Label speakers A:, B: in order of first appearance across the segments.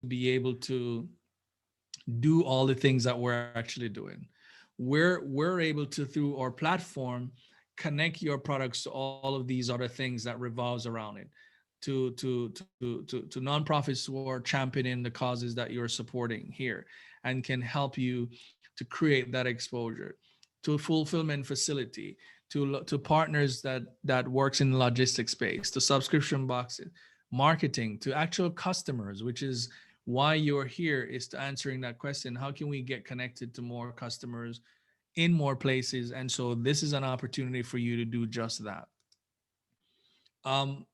A: be able to do all the things that we're actually doing. We're able to, through our platform, connect your products to all of these other things that revolves around it, to nonprofits who are championing the causes that you're supporting here and can help you to create that exposure, to a fulfillment facility, to partners that works in the logistics space, to subscription boxes, marketing, to actual customers, which is why you're here, is to answering that question: how can we get connected to more customers in more places? And so this is an opportunity for you to do just that. um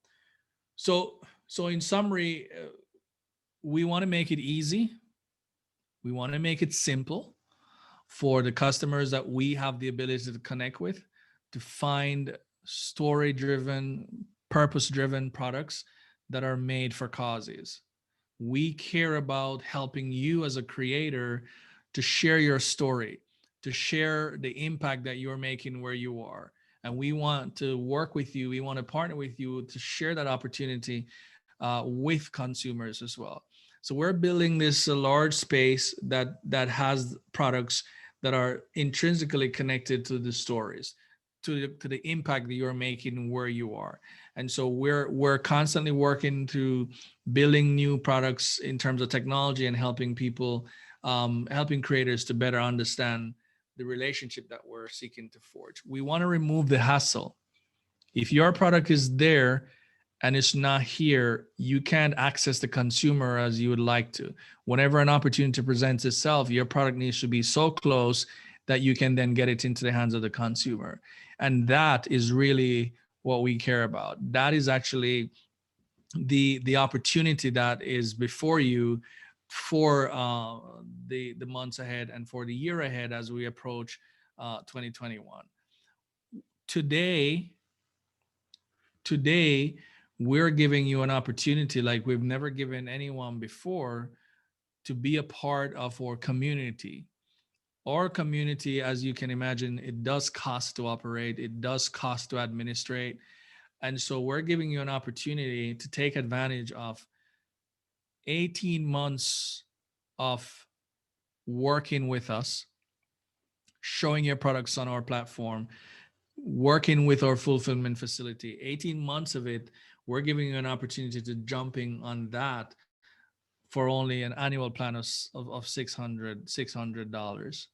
A: so in summary, we want to make it easy, we want to make it simple for the customers that we have the ability to connect with, to find story driven, purpose driven products that are made for causes. We care about helping you as a creator to share your story, to share the impact that you're making where you are. And we want to work with you. We want to partner with you to share that opportunity with consumers as well. So we're building this large space that has products that are intrinsically connected to the stories, to the impact that you're making where you are. And so we're constantly working to building new products in terms of technology and helping people, helping creators to better understand the relationship that we're seeking to forge. We want to remove the hassle. If your product is there and it's not here, you can't access the consumer as you would like to. Whenever an opportunity presents itself, your product needs to be so close that you can then get it into the hands of the consumer. And that is really what we care about. That is actually the opportunity that is before you for the months ahead and for the year ahead as we approach 2021. Today, we're giving you an opportunity like we've never given anyone before, to be a part of our community. Our community, as you can imagine, it does cost to operate, it does cost to administrate. And so we're giving you an opportunity to take advantage of 18 months of working with us, showing your products on our platform, working with our fulfillment facility. 18 months of it, we're giving you an opportunity to jumping on that for only an annual plan of $600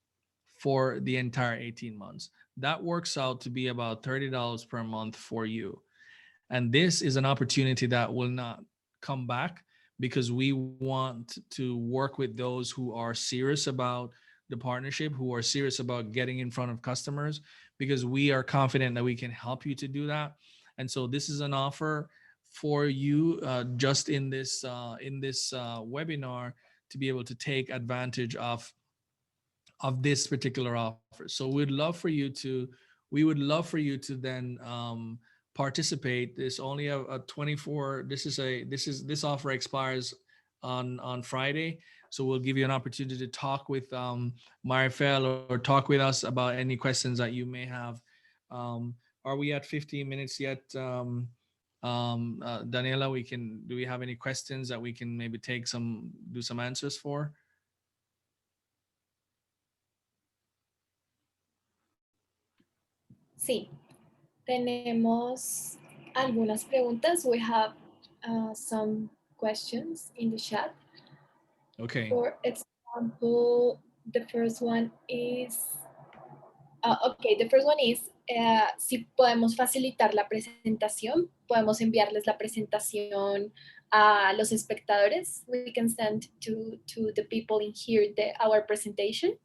A: for the entire 18 months. That works out to be about $30 per month for you. And this is an opportunity that will not come back, because we want to work with those who are serious about the partnership, who are serious about getting in front of customers, because we are confident that we can help you to do that. And so this is an offer for you just in this webinar, to be able to take advantage of this particular offer. So we would love for you to then participate. There's only a 24. This offer expires on Friday. So we'll give you an opportunity to talk with Marifel, or talk with us about any questions that you may have. Are we at 15 minutes yet? Daniela, do we have any questions that we can maybe do some answers for?
B: Sí, tenemos algunas preguntas. We have some questions in the chat.
A: Okay.
B: For example, the first one is, si podemos facilitar la presentación, podemos enviarles la presentación a los espectadores. We can send to the people in here our presentation.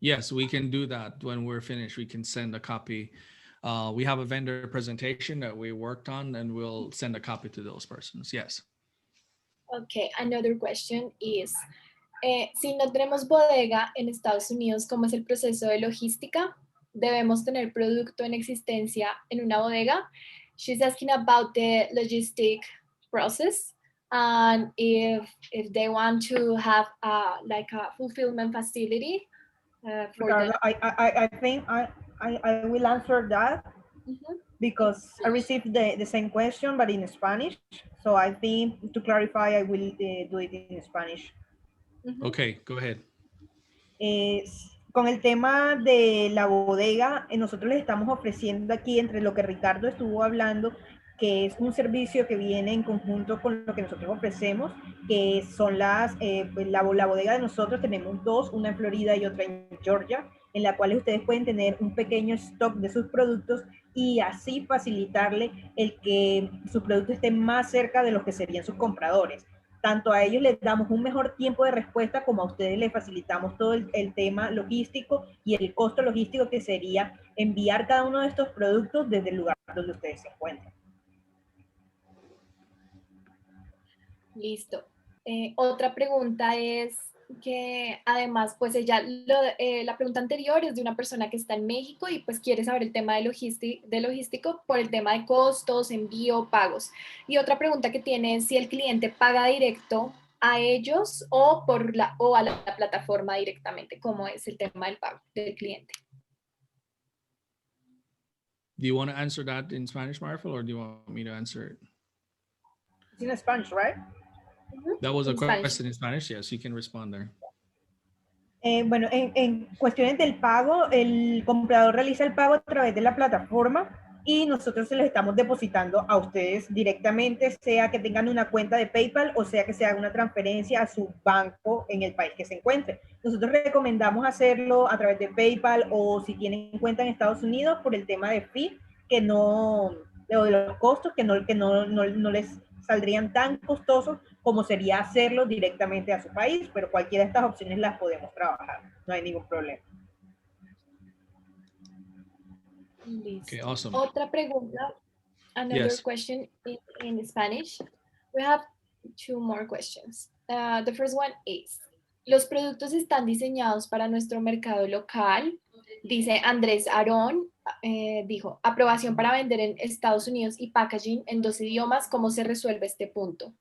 A: Yes, we can do that. When we're finished, we can send a copy. We have a vendor presentation that we worked on, and we'll send a copy to those persons. Yes.
B: Okay, another question is, si no tenemos bodega en Estados Unidos, ¿cómo es el proceso de logística? ¿Debemos tener producto en existencia en una bodega? She's asking about the logistic process, and if they want to have like a fulfillment facility for
C: I think I will answer that. because I received the same question, but in Spanish. So I think to clarify, I will do it in Spanish.
A: Okay, go ahead.
C: Con el tema de la bodega, nosotros les estamos ofreciendo aquí, entre lo que Ricardo estuvo hablando, que es un servicio que viene en conjunto con lo que nosotros ofrecemos, que son la bodega de nosotros. Tenemos dos, una en Florida y otra en Georgia, en la cual ustedes pueden tener un pequeño stock de sus productos y así facilitarle el que sus productos estén más cerca de los que serían sus compradores. Tanto a ellos les damos un mejor tiempo de respuesta, como a ustedes les facilitamos todo el tema logístico y el costo logístico, que sería enviar cada uno de estos productos desde el lugar donde ustedes se encuentran.
B: Listo. Otra pregunta es que además, pues la pregunta anterior es de una persona que está en México y pues quiere saber el tema de logístico por el tema de costos, envío, pagos. Y otra pregunta que tiene es si el cliente paga directo a ellos o a la plataforma directamente. ¿Cómo es el tema del pago del cliente?
A: Do you want to answer that in Spanish, Marfil, or do you want me to answer it?
C: It's in Spanish, right?
A: That was a
B: In Spanish.
A: question in Spanish. Yes, you can respond there.
C: Bueno, en cuestiones del pago, el comprador realiza el pago a través de la plataforma y nosotros se los estamos depositando a ustedes directamente, sea que tengan una cuenta de PayPal o sea que se haga una transferencia a su banco en el país que se encuentre. Nosotros recomendamos hacerlo a través de PayPal, o si tienen cuenta en Estados Unidos, por el tema de fee, que no, o de los costos, que no les saldrían tan costosos como sería hacerlo directamente a su país, pero cualquiera de estas opciones las podemos trabajar, no hay ningún problema.
B: Listo.
A: Okay, awesome.
B: Otra pregunta, another question in Spanish. We have two more questions. The first one is, ¿los productos están diseñados para nuestro mercado local? Dice Andrés Aarón, dijo, aprobación para vender en Estados Unidos y packaging en 2 idiomas, ¿cómo se resuelve este punto?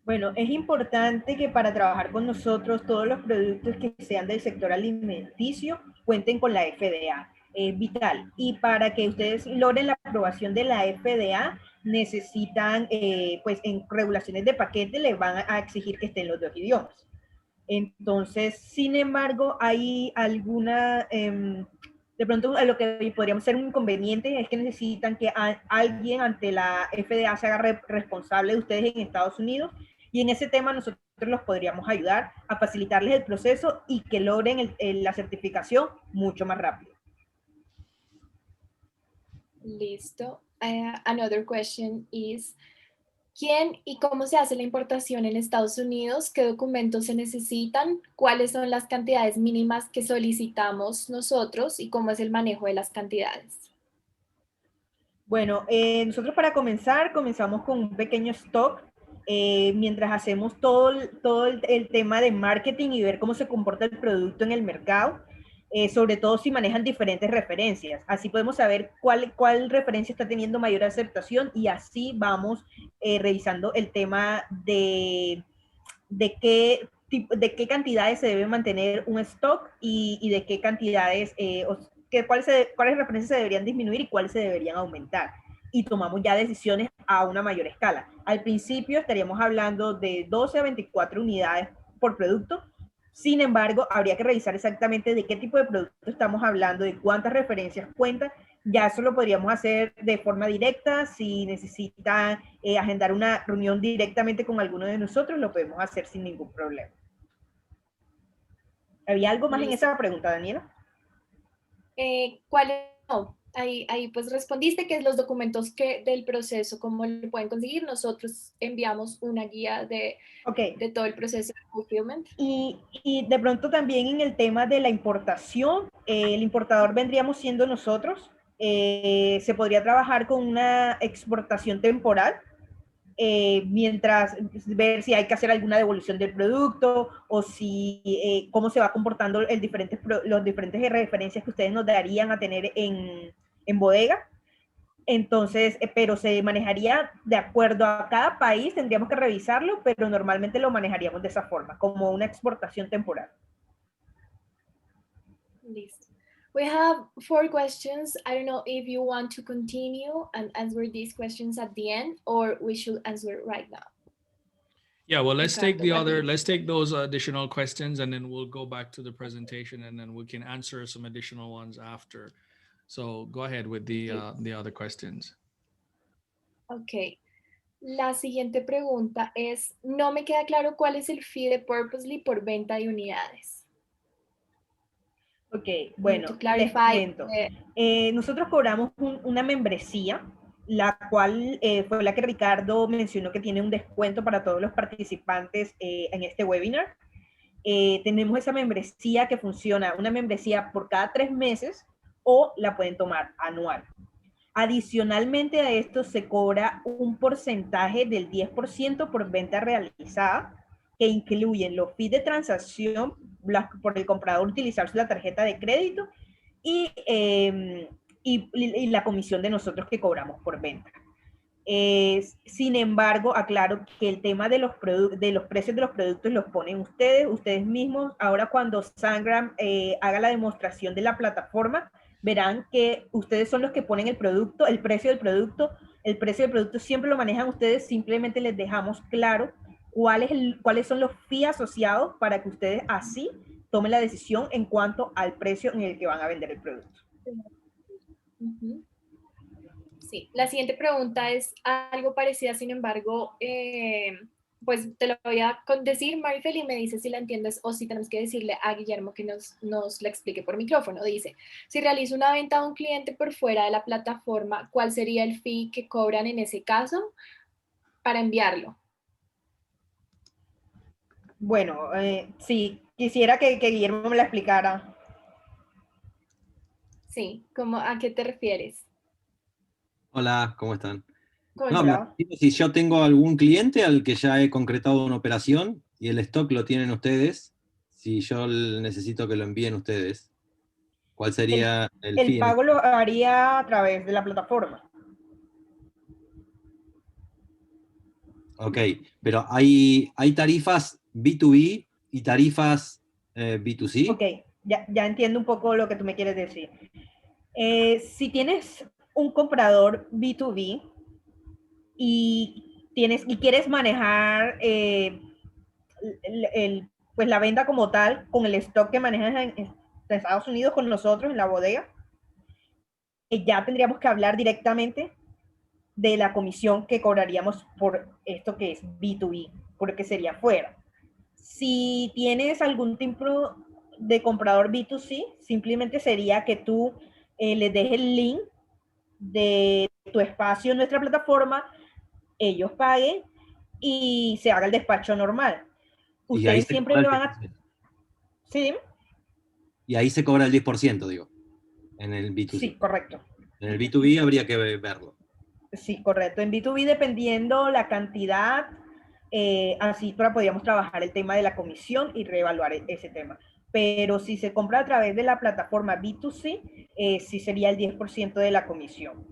C: Bueno, es importante que para trabajar con nosotros todos los productos que sean del sector alimenticio cuenten con la FDA. Es vital. Y para que ustedes logren la aprobación de la FDA, necesitan, pues en regulaciones de paquete les van a exigir que estén los 2 idiomas. Entonces, sin embargo, hay alguna, de pronto lo que podríamos ser un inconveniente es que necesitan que alguien ante la FDA se haga responsable de ustedes en Estados Unidos, y en ese tema nosotros los podríamos ayudar a facilitarles el proceso y que logren la certificación mucho más rápido.
B: Listo. Another question is, ¿quién y cómo se hace la importación en Estados Unidos? ¿Qué documentos se necesitan? ¿Cuáles son las cantidades mínimas que solicitamos nosotros? ¿Y cómo es el manejo de las cantidades?
C: Bueno, nosotros para comenzamos con un pequeño stock, mientras hacemos todo el tema de marketing y ver cómo se comporta el producto en el mercado, sobre todo si manejan diferentes referencias. Así podemos saber cuál referencia está teniendo mayor aceptación, y así vamos revisando el tema de qué cantidades se debe mantener un stock y de qué cantidades, cuáles referencias se deberían disminuir y cuáles se deberían aumentar. Y tomamos ya decisiones a una mayor escala. Al principio estaríamos hablando de 12 a 24 unidades por producto. Sin embargo, habría que revisar exactamente de qué tipo de producto estamos hablando, de cuántas referencias cuentan. Ya eso lo podríamos hacer de forma directa. Si necesitan agendar una reunión directamente con alguno de nosotros, lo podemos hacer sin ningún problema. ¿Había algo más en esa pregunta, Daniela?
B: ¿Cuáles? No, ahí pues respondiste que es los documentos del proceso, cómo lo pueden conseguir. Nosotros enviamos una guía de todo el proceso de fulfillment.
C: Y de pronto también en el tema de la importación, el importador vendríamos siendo nosotros. Se podría trabajar con una exportación temporal, mientras ver si hay que hacer alguna devolución del producto, o si cómo se va comportando los diferentes referencias que ustedes nos darían a tener en bodega. Entonces, pero se manejaría de acuerdo a cada país, tendríamos que revisarlo, pero normalmente lo manejaríamos de esa forma, como una exportación temporal.
B: Listo. We have 4 questions. I don't know if you want to continue and answer these questions at the end, or we should answer right now.
A: Yeah, well, let's take
B: Ricardo, what do you think?
A: let's take those additional questions, and then we'll go back to the presentation, and then we can answer some additional ones after. So go ahead with the other questions.
B: Ok. La siguiente pregunta es, no me queda claro cuál es el fee de Purposely por venta de unidades.
C: Ok,
B: Need
C: bueno,
B: to
C: les
B: clarify,
C: comento. Nosotros cobramos una membresía, la cual fue la que Ricardo mencionó que tiene un descuento para todos los participantes en este webinar. Tenemos esa membresía que funciona, una membresía por cada 3 meses o la pueden tomar anual. Adicionalmente a esto se cobra un porcentaje del 10% por venta realizada, que incluyen los fees de transacción por el comprador utilizar la tarjeta de crédito y la comisión de nosotros que cobramos por venta. Sin embargo, aclaro que el tema de los precios de los productos los ponen ustedes mismos. Ahora cuando Sangram haga la demostración de la plataforma, verán que ustedes son los que ponen el producto, el precio del producto siempre lo manejan ustedes, simplemente les dejamos claro cuáles son los fees asociados para que ustedes así tomen la decisión en cuanto al precio en el que van a vender el producto.
B: Sí, la siguiente pregunta es algo parecida, sin embargo, pues te lo voy a decir, Marifel, y me dice si la entiendes o si tenemos que decirle a Guillermo que nos la explique por micrófono. Dice, si realizo una venta a un cliente por fuera de la plataforma, ¿cuál sería el fee que cobran en ese caso para enviarlo?
C: Bueno, sí, quisiera que Guillermo me la explicara.
B: Sí, ¿a qué te refieres?
D: Hola, ¿cómo están?
B: ¿Cómo
D: No, me
C: Hola.
D: refiero si yo tengo algún cliente al que ya he concretado una operación y el stock lo tienen ustedes, si yo necesito que lo envíen ustedes, ¿cuál sería el
C: El
D: fee?
C: pago lo haría a través de la plataforma.
D: Ok, pero hay tarifas B2B y tarifas B2C.
C: Ok, ya entiendo un poco lo que tú me quieres decir. Si tienes un comprador B2B y quieres manejar pues la venta como tal, con el stock que manejas en Estados Unidos con nosotros en la bodega, ya tendríamos que hablar directamente de la comisión que cobraríamos por esto que es B2B, porque sería fuera. Si tienes algún tipo de comprador B2C, simplemente sería que tú les dejes el link de tu espacio en nuestra plataforma, ellos paguen y se haga el despacho normal.
D: Y ahí
C: Ustedes
D: se
C: siempre
D: cobra el
C: lo van a...
D: 10%.
C: ¿Sí, dime?
D: Y ahí se cobra el 10%, digo, en el B2C.
C: Sí, correcto.
D: En el B2B habría que verlo.
C: Sí, correcto. En B2B, dependiendo la cantidad, así podríamos trabajar el tema de la comisión y reevaluar ese tema. Pero si se compra a través de la plataforma B2C, sí sería el 10% de la comisión.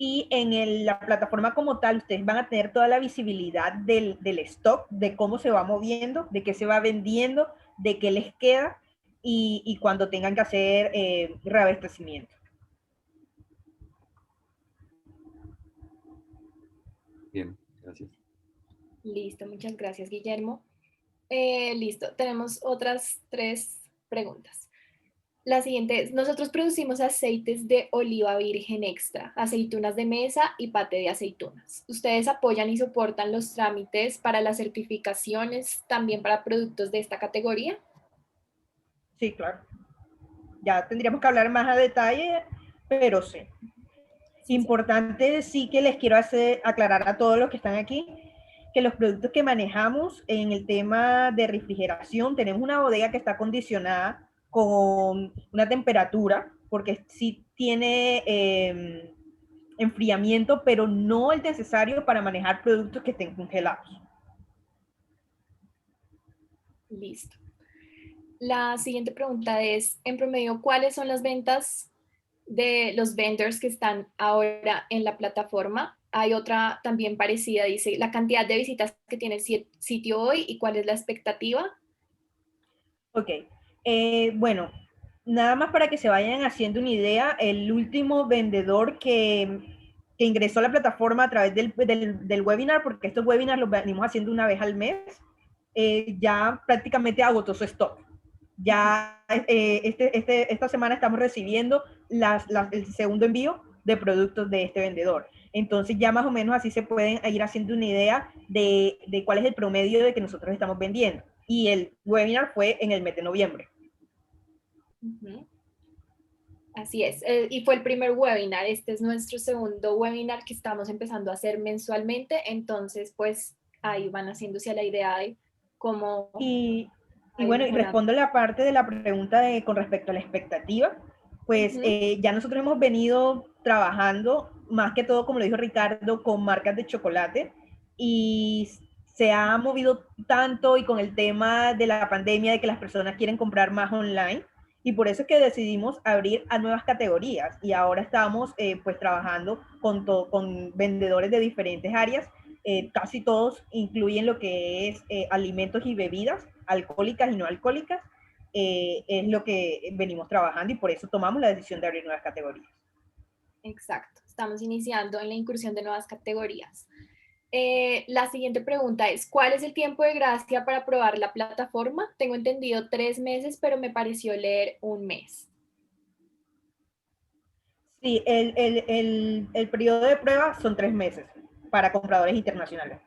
C: Y en la plataforma como tal, ustedes van a tener toda la visibilidad del stock, de cómo se va moviendo, de qué se va vendiendo, de qué les queda y cuando tengan que hacer reabastecimiento.
D: Bien, gracias.
B: Listo, muchas gracias, Guillermo. Listo, tenemos otras 3 preguntas. La siguiente es, nosotros producimos aceites de oliva virgen extra, aceitunas de mesa y paté de aceitunas. ¿Ustedes apoyan y soportan los trámites para las certificaciones también para productos de esta categoría?
C: Sí, claro. Ya tendríamos que hablar más a detalle, pero sí. Importante sí que les quiero aclarar a todos los que están aquí que los productos que manejamos en el tema de refrigeración, tenemos una bodega que está acondicionada con una temperatura, porque sí tiene enfriamiento, pero no el necesario para manejar productos que estén congelados.
B: Listo. La siguiente pregunta es, en promedio, ¿cuáles son las ventas de los vendors que están ahora en la plataforma? Hay otra también parecida, dice, la cantidad de visitas que tiene el sitio hoy y cuál es la expectativa.
C: Ok, bueno, nada más para que se vayan haciendo una idea, el último vendedor que ingresó a la plataforma a través del webinar, porque estos webinars los venimos haciendo una vez al mes, ya prácticamente agotó su stock. Ya esta semana estamos recibiendo el segundo envío de productos de este vendedor. Entonces ya más o menos así se pueden ir haciendo una idea de cuál es el promedio de que nosotros estamos vendiendo. Y el webinar fue en el mes de noviembre.
B: Así es, y fue el primer webinar. Este es nuestro segundo webinar que estamos empezando a hacer mensualmente, entonces pues ahí van haciéndose a la idea de cómo...
C: Y bueno, y respondo la parte de la pregunta con respecto a la expectativa, pues ya nosotros hemos venido trabajando, más que todo, como lo dijo Ricardo, con marcas de chocolate, y se ha movido tanto y con el tema de la pandemia, de que las personas quieren comprar más online, y por eso es que decidimos abrir a nuevas categorías, y ahora estamos pues trabajando con vendedores de diferentes áreas. Casi todos incluyen lo que es alimentos y bebidas, alcohólicas y no alcohólicas, es lo que venimos trabajando, y por eso tomamos la decisión de abrir nuevas categorías.
B: Exacto, estamos iniciando en la incursión de nuevas categorías. La siguiente pregunta es, ¿cuál es el tiempo de gracia para probar la plataforma? Tengo entendido 3 meses, pero me pareció leer 1 mes.
C: Sí, el periodo de prueba son 3 meses para compradores internacionales.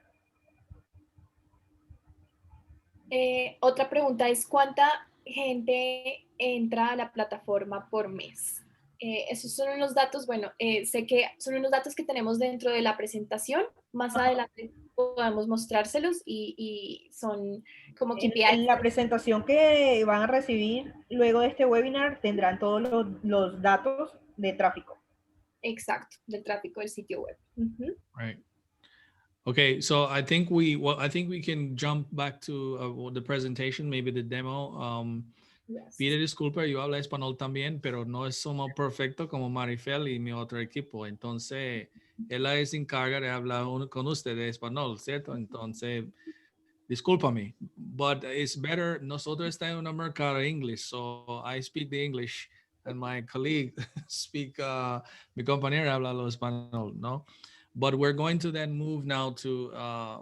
B: Otra pregunta es, ¿cuánta gente entra a la plataforma por mes? Esos son unos datos, bueno, sé que son unos datos que tenemos dentro de la presentación. Más adelante podemos mostrárselos y son como KPIs.
C: En la presentación que van a recibir luego de este webinar tendrán todos los datos de tráfico.
B: Exacto, del tráfico del sitio web.
A: Right. Okay, so I think we can jump back to the presentation, maybe the demo.
B: Yes.
A: Pide disculpa, yo hablo español también, pero no somos perfecto como Marifel y mi otro equipo. Entonces, ella se encarga de hablar con usted de español, ¿cierto? Entonces, discúlpame, but it's better. Nosotros estamos en un mercado de English, so I speak the English and my colleague speak, mi compañero habla lo español, ¿no? But we're going to then move now to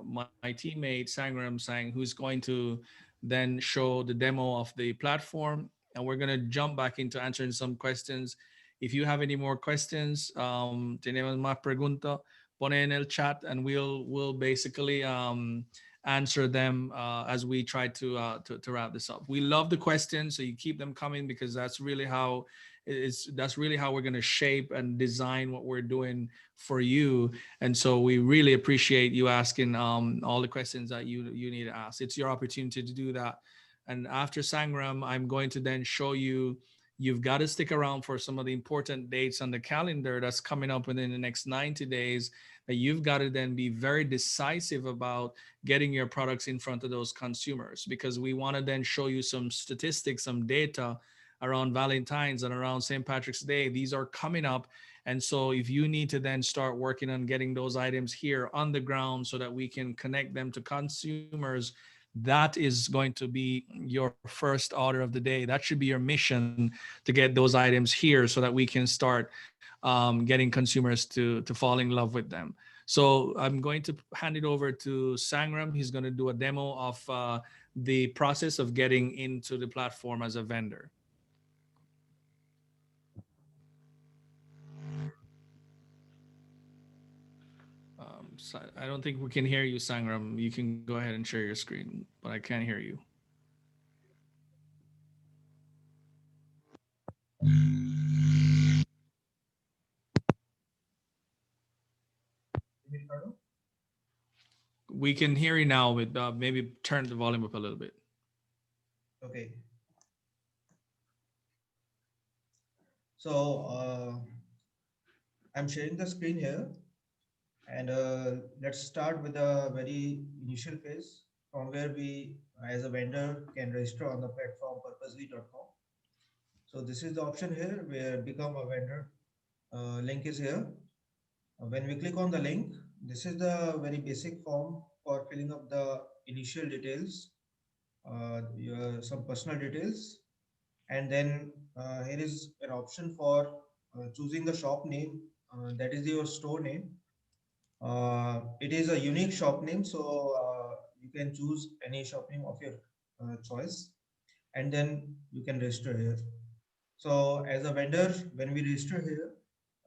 A: my teammate, Sangram Sang, who's going to then show the demo of the platform. And we're going to jump back into answering some questions. If you have any more questions, tenemos más preguntas, pone en el chat and we'll basically answer them as we try to wrap this up. We love the questions, so you keep them coming because that's really how we're going to shape and design what we're doing for you. And so we really appreciate you asking all the questions that you need to ask. It's your opportunity to do that. And after Sangram, I'm going to then show you, you've got to stick around for some of the important dates on the calendar that's coming up within the next 90 days that you've got to then be very decisive about getting your products in front of those consumers, because we want to then show you some statistics, some data around Valentine's and around St. Patrick's Day. These are coming up. And so if you need to then start working on getting those items here on the ground so that we can connect them to consumers, that is going to be your first order of the day. That should be your mission, to get those items here so that we can start getting consumers to fall in love with them. So I'm going to hand it over to Sangram. He's going to do a demo of the process of getting into the platform as a vendor. So I don't think we can hear you, Sangram. You can go ahead and share your screen, but I can't hear you. We can hear you now, with maybe turn the volume up a little bit.
E: Okay. So I'm sharing the screen here, and let's start with a very initial phase from where we as a vendor can register on the platform purposely.com. So this is the option here where become a vendor. Link is here. When we click on the link, this is the very basic form for filling up the initial details, some personal details, And then here is an option for choosing the shop name, that is your store name. It is a unique shop name, so you can choose any shop name of your choice, and then you can register here. So as a vendor, when we register here,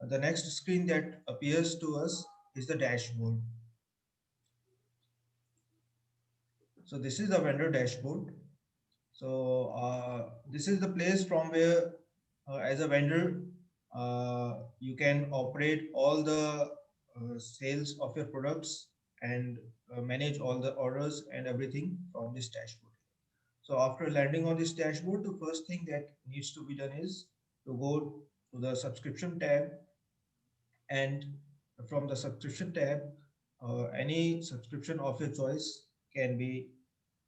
E: the next screen that appears to us is the dashboard. So this is the vendor dashboard. So this is the place from where as a vendor you can operate all the sales of your products and manage all the orders and everything from this dashboard. So after landing on this dashboard, the first thing that needs to be done is to go to the subscription tab, and from the subscription tab, any subscription of your choice can be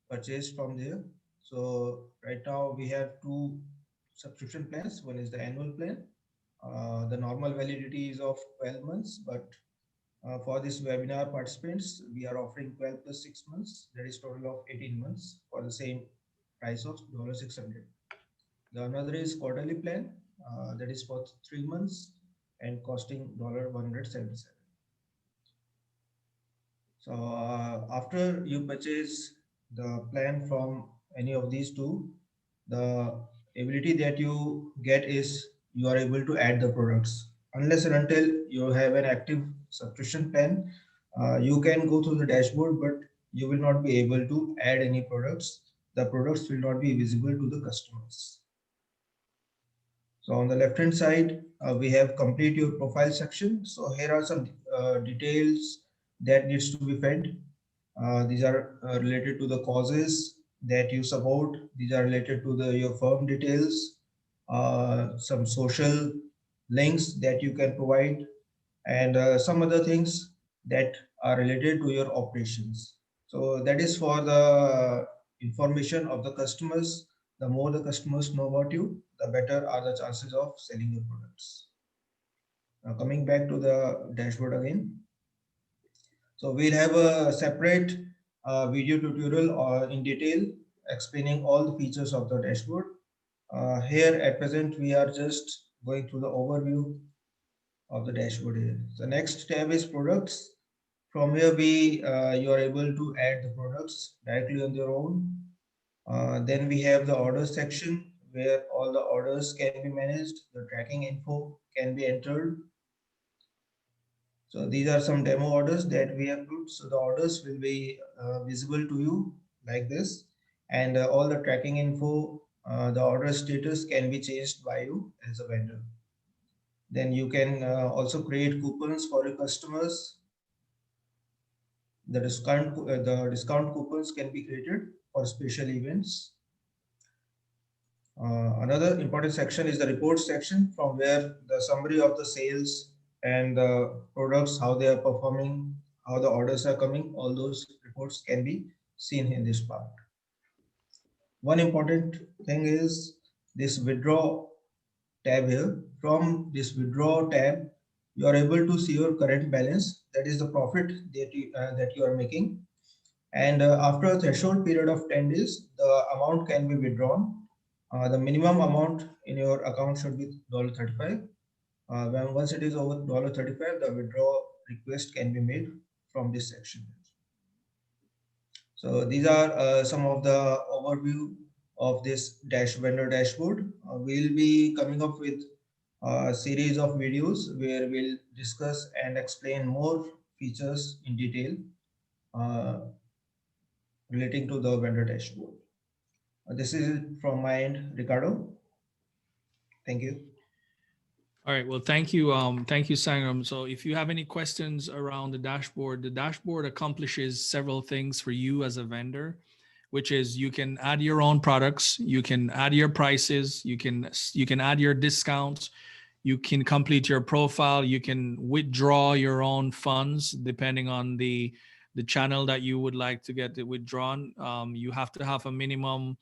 E: purchased from there. So right now we have two subscription plans. One is the annual plan. The normal validity is of 12 months, but for this webinar participants, we are offering 12 plus 6 months. That is total of 18 months for the same price of $600. The another is quarterly plan. That is for 3 months and costing $177. So after you purchase the plan from any of these two, the ability that you get is you are able to add the products. Unless and until you have an active subscription plan, you can go through the dashboard, but you will not be able to add any products. The products will not be visible to the customers. So on the left hand side, we have complete your profile section. So here are some details that needs to be fed. These are related to the causes that you support. These are related to your firm details, some social links that you can provide, and some other things that are related to your operations. So that is for the information of the customers. The more the customers know about you, the better are the chances of selling your products. Now coming back to the dashboard again. So we'll have a separate video tutorial in detail explaining all the features of the dashboard. Here at present, we are just going through the overview of the dashboard here. The next tab is products. From here, you are able to add the products directly on your own. Then we have the order section where all the orders can be managed. The tracking info can be entered. So these are some demo orders that we have put. So the orders will be visible to you like this, and all the tracking info, the order status can be changed by you as a vendor. Then you can also create coupons for your customers. The discount coupons can be created for special events. Another important section is the report section, from where the summary of the sales and the products, how they are performing, how the orders are coming, all those reports can be seen in this part. One important thing is this withdraw tab here. From this withdraw tab, you are able to see your current balance, that is the profit that you are making. And after a threshold period of 10 days, the amount can be withdrawn. The minimum amount in your account should be $35. Once it is over $35, the withdrawal request can be made from this section. So these are some of the overview of this vendor dashboard. We'll be coming up with a series of videos where we'll discuss and explain more features in detail relating to the vendor dashboard. This is from my end, Ricardo. Thank you.
A: All right. Well, thank you. Thank you, Sangram. So if you have any questions around the dashboard accomplishes several things for you as a vendor, which is you can add your own products, you can add your prices, you can add your discounts, you can complete your profile, you can withdraw your own funds depending on the channel that you would like to get it withdrawn. You have to have a minimum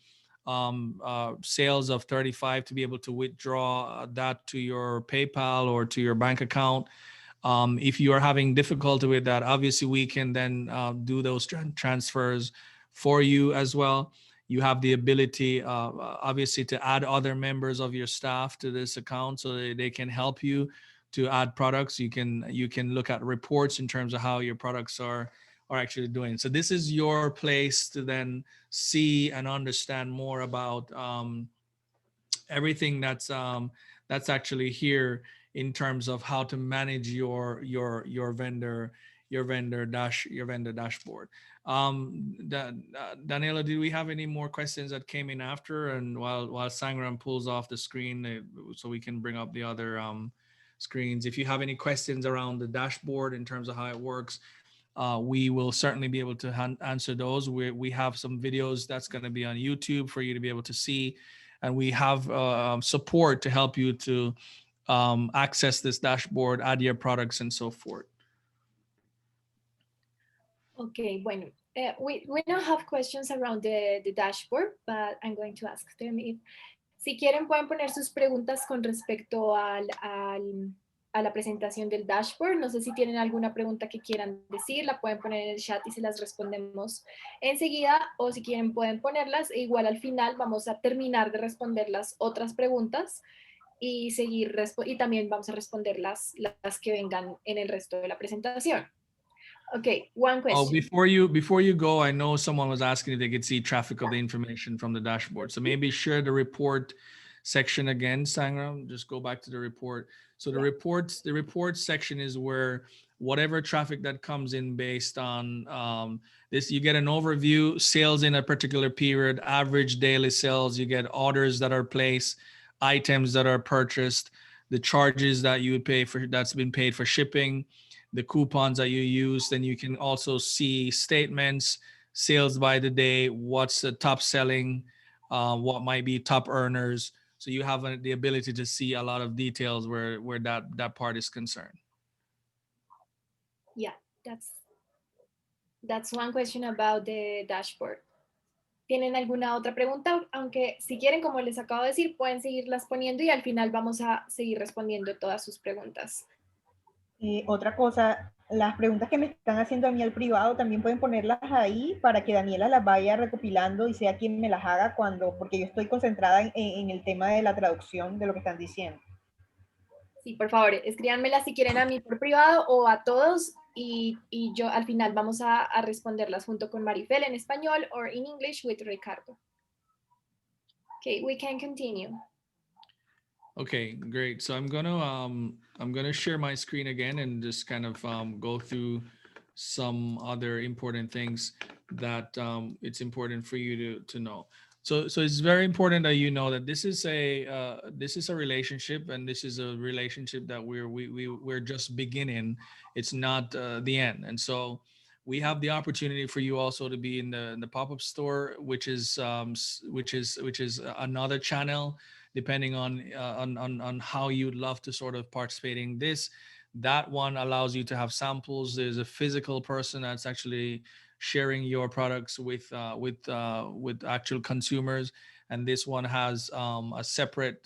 A: sales of 35 to be able to withdraw that to your PayPal or to your bank account. If you are having difficulty with that, obviously we can then do those transfers for you as well. You have the ability, obviously, to add other members of your staff to this account so that they can help you to add products. You can look at reports in terms of how your products are actually doing. So this is your place to then see and understand more about everything that's actually here in terms of how to manage your vendor dashboard. Daniela, do we have any more questions that came in after? And while Sangram pulls off the screen, so we can bring up the other screens. If you have any questions around the dashboard in terms of how it works, we will certainly be able to answer those. We have some videos that's going to be on YouTube for you to be able to see, and we have support to help you to access this dashboard, add your products, and so forth.
B: Okay, bueno, we don't have questions around the dashboard, but I'm going to ask them if, si quieren pueden poner sus preguntas con respecto a la presentación del dashboard. No sé si tienen alguna pregunta que quieran decir, la pueden poner en el chat y se las respondemos enseguida, o si quieren pueden ponerlas, e igual al final vamos a terminar de responder las otras preguntas y y también vamos a responder las que vengan en el resto de la presentación. Okay, one question.
A: Oh, before you go, I know someone was asking if they could see traffic of the information from the dashboard. So maybe share the report section again, Sangram. Just go back to the report. So the report section is where whatever traffic that comes in based on this, you get an overview, sales in a particular period, average daily sales, you get orders that are placed, items that are purchased, the charges that you would pay for, that's been paid for shipping, the coupons that you use. Then you can also see statements, sales by the day, what's the top selling, what might be top earners. So you have the ability to see a lot of details where that part is concerned.
B: Yeah, that's one question about the dashboard. ¿Tienen alguna otra pregunta? Aunque si quieren, como les acabo de decir, pueden seguirlas poniendo y al final vamos a seguir respondiendo todas sus preguntas.
C: Otra cosa, las preguntas que me están haciendo a mí al privado también pueden ponerlas ahí para que Daniela las vaya recopilando y sea quien me las haga porque yo estoy concentrada en el tema de la traducción de lo que están diciendo.
B: Sí, por favor, escríbanmelas si quieren a mí por privado o a todos y yo al final vamos a responderlas junto con Marifel en español or in English with Ricardo. Okay, we can continue.
A: Okay, great. So I'm gonna share my screen again and just kind of go through some other important things that it's important for you to know. So it's very important that you know that this is a relationship, and this is a relationship that we're just beginning. It's not the end. And so we have the opportunity for you also to be in the pop-up store, which is another channel, depending on how you'd love to sort of participate in this. That one allows you to have samples. There's a physical person that's actually sharing your products with actual consumers, and this one has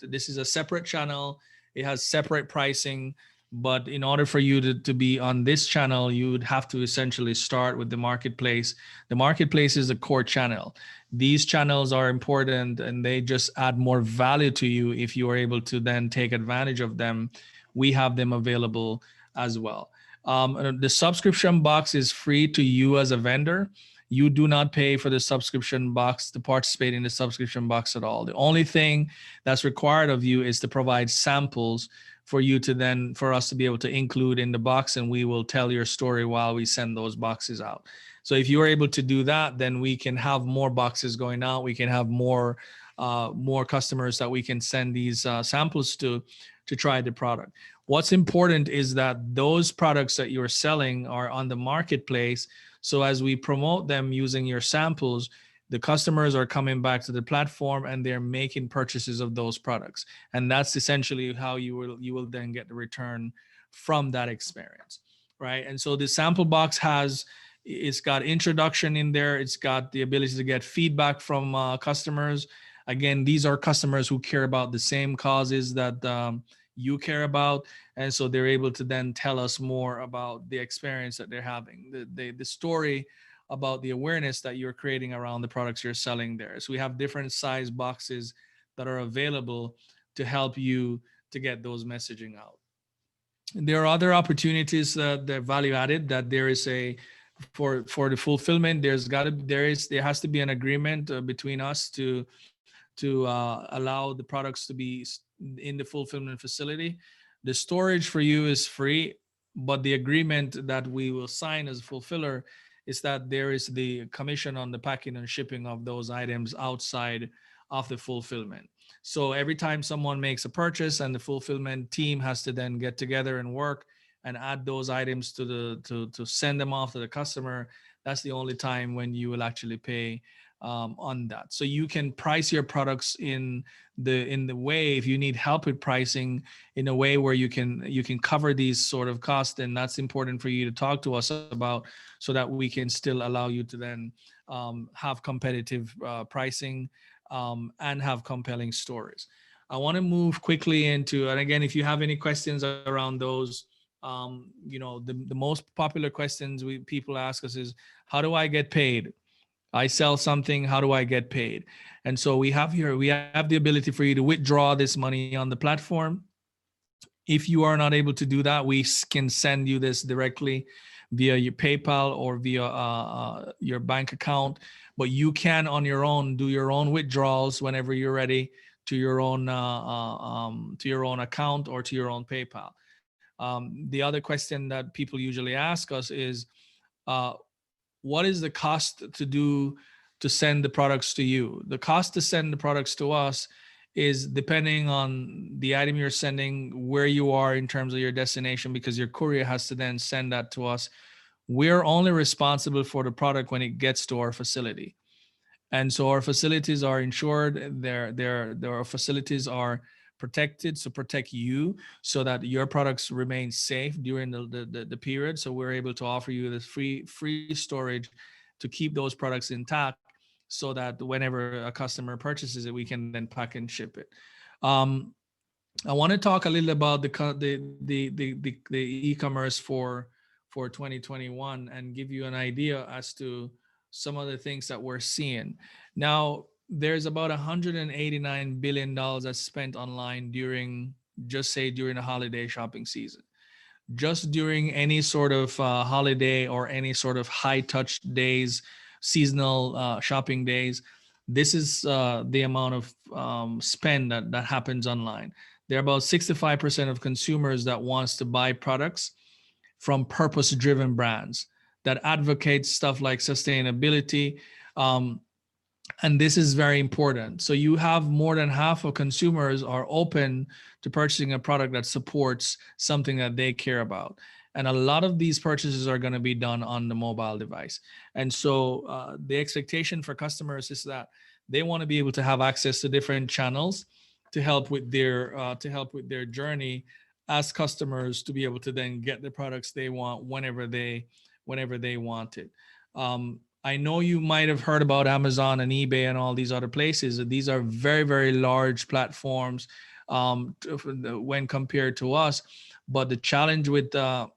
A: this is a separate channel. It has separate pricing, but in order for you to be on this channel, you would have to essentially start with the marketplace. The marketplace is the core channel. These channels are important, and they just add more value to you if you are able to then take advantage of them. We have them available as well. The subscription box is free to you as a vendor. You do not pay for the subscription box to participate in the subscription box at all. The only thing that's required of you is to provide samples for us to be able to include in the box, and we will tell your story while we send those boxes out. So if you are able to do that, then we can have more boxes going out. We can have more customers that we can send these samples to try the product. What's important is that those products that you're selling are on the marketplace. So as we promote them using your samples, the customers are coming back to the platform and they're making purchases of those products. And that's essentially how you will then get the return from that experience, right? And so the sample box it's got introduction in there. It's got the ability to get feedback from customers. Again, these are customers who care about the same causes that you care about. And so they're able to then tell us more about the experience that they're having. The story about the awareness that you're creating around the products you're selling there. So we have different size boxes that are available to help you to get those messaging out. There are other opportunities that are value added, that there is a for the fulfillment. There has to be an agreement between us to allow the products to be in the fulfillment facility. The storage for you is free, but the agreement that we will sign as a fulfiller is that there is the commission on the packing and shipping of those items outside of the fulfillment. So every time someone makes a purchase, and the fulfillment team has to then get together and work and add those items to send them off to the customer, that's the only time when you will actually pay on that. So you can price your products in the way, if you need help with pricing, in a way where you can cover these sort of costs, then that's important for you to talk to us about, so that we can still allow you to then have competitive pricing and have compelling stories. I want to move quickly into, and again, if you have any questions around those, the most popular questions people ask us is, how do I get paid? I sell something, how do I get paid? And so we have the ability for you to withdraw this money on the platform. If you are not able to do that, we can send you this directly via your PayPal or via your bank account. But you can, on your own, do your own withdrawals whenever you're ready, to your own account or to your own PayPal. The other question that people usually ask us is, what is the cost to send the products to you? The cost to send the products to us is depending on the item you're sending, where you are in terms of your destination, because your courier has to then send that to us. We're only responsible for the product when it gets to our facility. And so our facilities are insured. Our facilities are protected, so protect you, so that your products remain safe during the period. So we're able to offer you this free storage to keep those products intact, so that whenever a customer purchases it, we can then pack and ship it. I want to talk a little about the e-commerce for 2021, and give you an idea as to some of the things that we're seeing. Now, there's about $189 billion that's spent online during the holiday shopping season. Just during any sort of holiday or any sort of high touch days, seasonal shopping days, this is the amount of spend that happens online. There are about 65% of consumers that wants to buy products from purpose-driven brands that advocate stuff like sustainability. And this is very important. So you have more than half of consumers are open to purchasing a product that supports something that they care about. And a lot of these purchases are going to be done on the mobile device. And so the expectation for customers is that they want to be able to have access to different channels to help with their journey as customers, to be able to then get the products they want whenever they want it. I know you might have heard about Amazon and eBay and all these other places. These are very, very large platforms when compared to us. But the challenge with that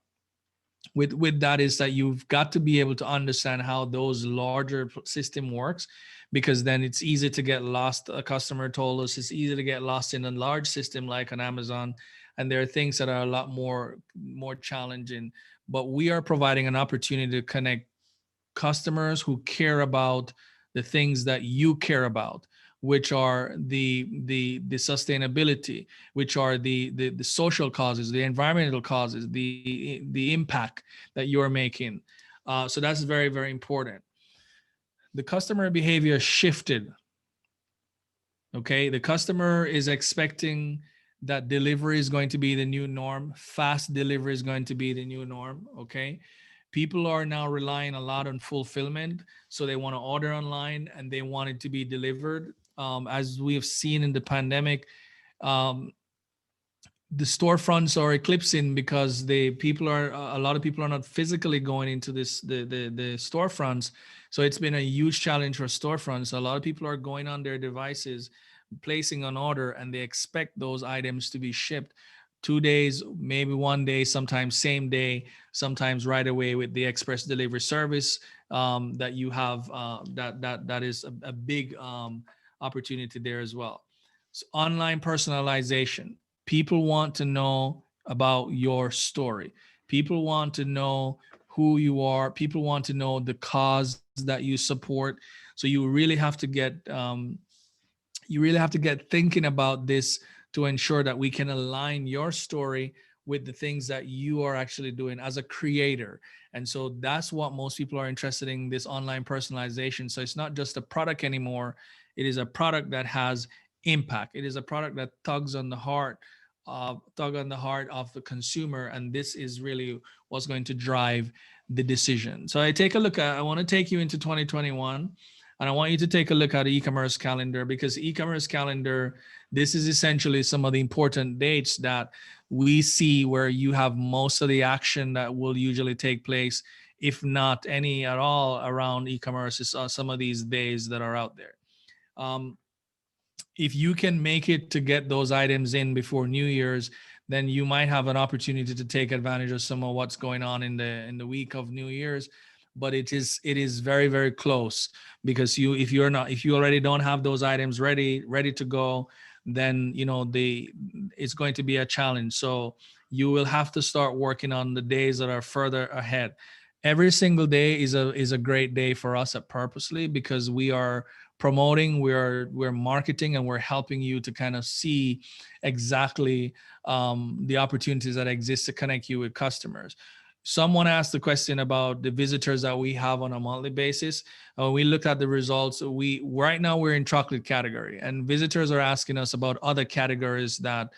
A: is that you've got to be able to understand how those larger system works, because then it's easy to get lost. A customer told us it's easy to get lost in a large system like an Amazon, and there are things that are a lot more challenging. But we are providing an opportunity to connect customers who care about the things that you care about, which are the sustainability, which are the social causes, the environmental causes, the impact that you're making. So that's very, very important. The customer behavior shifted. Okay, the customer is expecting that delivery is going to be the new norm. Fast delivery is going to be the new norm. Okay. People are now relying a lot on fulfillment. So they want to order online and they want it to be delivered. As we have seen in the pandemic, the storefronts are eclipsing because a lot of people are not physically going into the storefronts. So it's been a huge challenge for storefronts. A lot of people are going on their devices, placing an order, and they expect those items to be shipped 2 days, maybe 1 day, sometimes same day, sometimes right away with the express delivery service that you have. That is a big opportunity there as well. So online personalization. People want to know about your story. People want to know who you are. People want to know the cause that you support. So you really have to get thinking about this to ensure that we can align your story with the things that you are actually doing as a creator. And so that's what most people are interested in, this online personalization. So it's not just a product anymore. It is a product that has impact. It is a product that tugs on the heart of the consumer. And this is really what's going to drive the decision. So I want to take you into 2021. And I want you to take a look at the e-commerce calendar, because e-commerce calendar, this is essentially some of the important dates that we see where you have most of the action that will usually take place, if not any at all, around e-commerce is some of these days that are out there. If you can make it to get those items in before New Year's, then you might have an opportunity to take advantage of some of what's going on in the week of New Year's. But it is very, very close, because if you already don't have those items ready to go, then it's going to be a challenge. So you will have to start working on the days that are further ahead. Every single day is a great day for us at Purposely, because we are promoting, we're marketing, and we're helping you to kind of see exactly the opportunities that exist to connect you with customers. Someone asked the question about the visitors that we have on a monthly basis. We looked at the results. Right now we're in chocolate category, and visitors are asking us about other categories that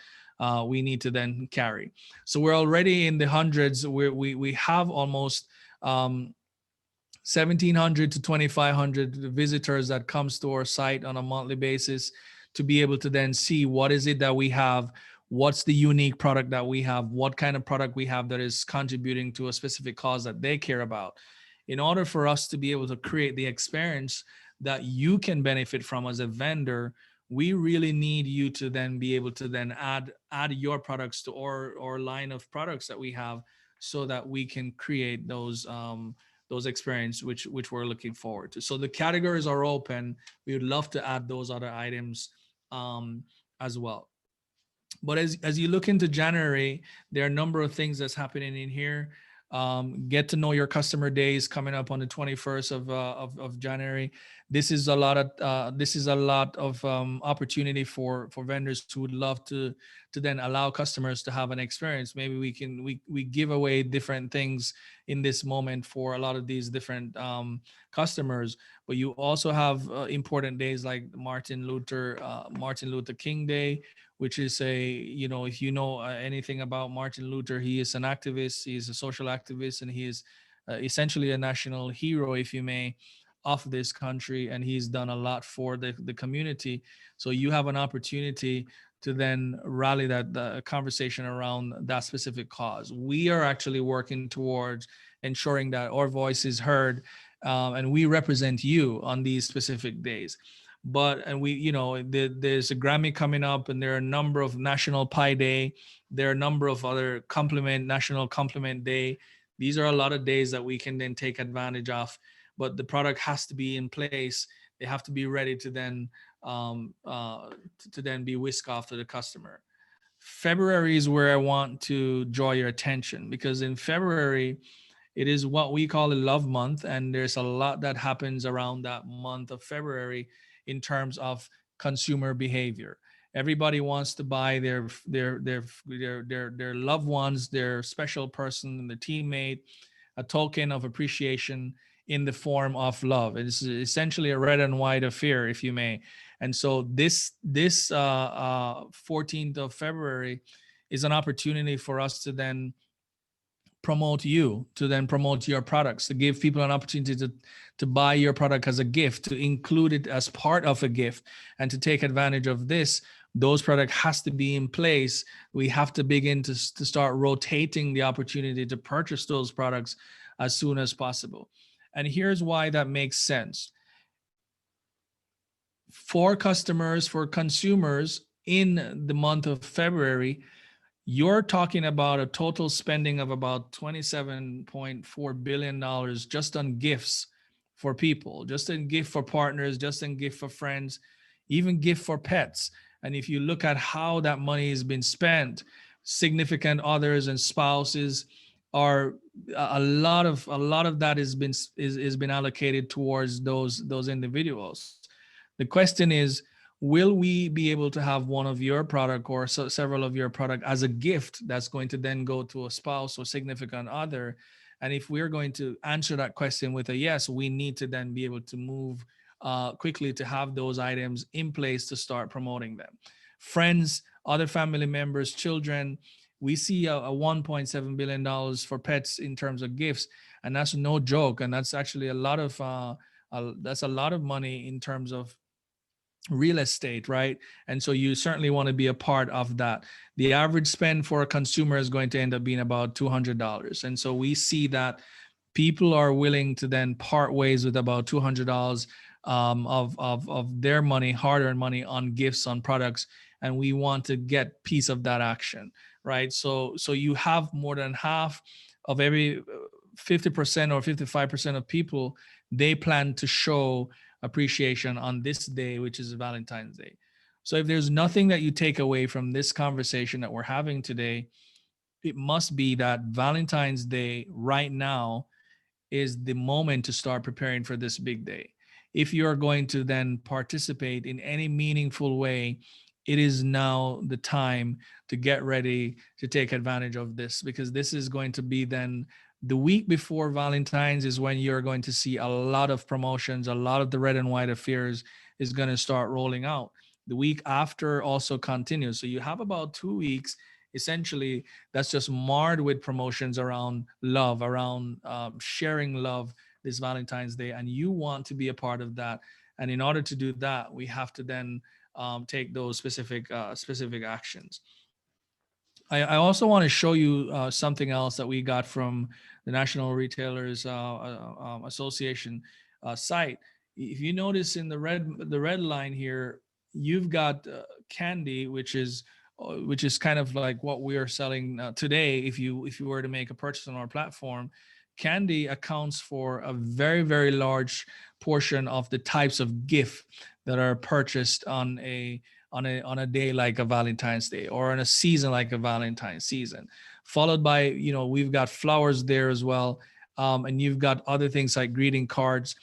A: we need to then carry. So we're already in the hundreds. We have almost 1,700 to 2,500 visitors that comes to our site on a monthly basis, to be able to then see what is it that we have, what's the unique product that we have, what kind of product we have that is contributing to a specific cause that they care about. In order for us to be able to create the experience that you can benefit from as a vendor, we really need you to then be able to then add your products to our line of products that we have, so that we can create those experience which we're looking forward to. So the categories are open. We would love to add those other items as well. But as you look into January, there are a number of things that's happening in here. Get to know your customer days coming up on the 21st of January. This is a lot of opportunity for vendors who would love to then allow customers to have an experience. Maybe we give away different things in this moment for a lot of these different customers. But you also have important days like Martin Luther King Day, which is if you know anything about Martin Luther, he is an activist, he is a social activist, and he is essentially a national hero, if you may, of this country, and he's done a lot for the community. So you have an opportunity to then rally the conversation around that specific cause. We are actually working towards ensuring that our voice is heard, and we represent you on these specific days. And there's a Grammy coming up, and there are a number of National Pie Day. There are a number of other National Compliment Day. These are a lot of days that we can then take advantage of, but the product has to be in place. They have to be ready to then be whisked off to the customer. February is where I want to draw your attention, because in February, it is what we call a love month, and there's a lot that happens around that month of February in terms of consumer behavior. Everybody wants to buy their loved ones, their special person, the teammate, a token of appreciation in the form of love. It's essentially a red and white affair, if you may. And so this 14th of February is an opportunity for us to then promote you, to then promote your products, to give people an opportunity to buy your product as a gift, to include it as part of a gift, and to take advantage of this. Those products has to be in place. We have to begin to start rotating the opportunity to purchase those products as soon as possible. And here's why that makes sense. For customers, for consumers in the month of February, you're talking about a total spending of about $27.4 billion just on gifts for people, just in gift for partners, just in gift for friends, even gift for pets. And if you look at how that money has been spent, significant others and spouses are a lot of that has been allocated towards those individuals. The question is, will we be able to have one of your product or several of your product as a gift that's going to then go to a spouse or significant other? And if we're going to answer that question with a yes, we need to then be able to move quickly to have those items in place to start promoting them. Friends, other family members, children, we see a $1.7 billion for pets in terms of gifts, and that's no joke. And that's actually a lot of money in terms of real estate, right? And so you certainly want to be a part of that. The average spend for a consumer is going to end up being about $200. And so we see that people are willing to then part ways with about $200 of their money, hard-earned money, on gifts, on products, and we want to get piece of that action, right? So you have more than half of every 50% or 55% of people, they plan to show appreciation on this day, which is Valentine's Day. So if there's nothing that you take away from this conversation that we're having today, it must be that Valentine's Day right now is the moment to start preparing for this big day. If you're going to then participate in any meaningful way, it is now the time to get ready to take advantage of this, because this is going to be then the week before Valentine's is when you're going to see a lot of promotions, a lot of the red and white affairs is going to start rolling out. The week after also continues. So you have about 2 weeks essentially that's just marred with promotions around love, around sharing love this Valentine's Day, and you want to be a part of that. And in order to do that, we have to then take those specific actions. I also want to show you something else that we got from the National Retailers Association site. If you notice in the red line here, you've got candy, which is kind of like what we are selling today. If you were to make a purchase on our platform, candy accounts for a very, very large portion of the types of gift that are purchased on a day like a Valentine's Day, or on a season like a Valentine's season, followed by, we've got flowers there as well. And you've got other things like greeting cards.